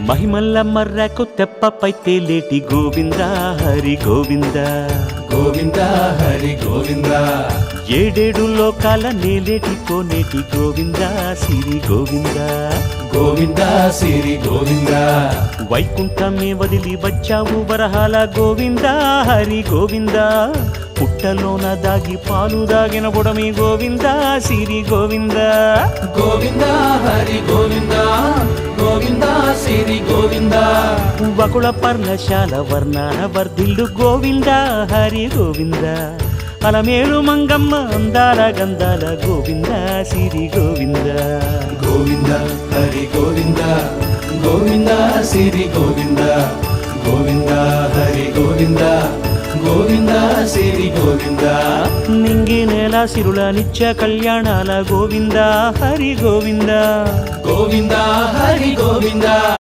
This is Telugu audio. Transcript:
మహిమల్ల మర్రకు తెప్పపై తేలేటి గోవింద హరి గోవింద గోవింద హరి గోవింద ఏడేడు లోకాల నేలేటి కోనేటి గోవింద సిరి గోవింద గోవింద సిరి గోవింద వైకుంఠమే వదిలి వచ్చావు వరహాల గోవింద హరి గోవింద పుట్టలోన దాగి పాలు దాగిన బుడమి గోవింద సిరి గోవింద గోవింద హరి గోవింద గోవింద సిరి గోవింద వకుళ పర్ణశాల వర్ణాన వర్ధిల్లు గోవింద హరి గోవింద అలమేలు మంగమ్మ అందాల గంధాల గోవింద సిరి గోవింద గోవింద హరి గోవింద గోవింద సిరి గోవింద గోవింద హరి గోవింద గోవింద సిరి గోవింద నింగి నేల సిరుల నిత్య కళ్యాణాల గోవింద హరి గోవింద గోవింద హరి గోవింద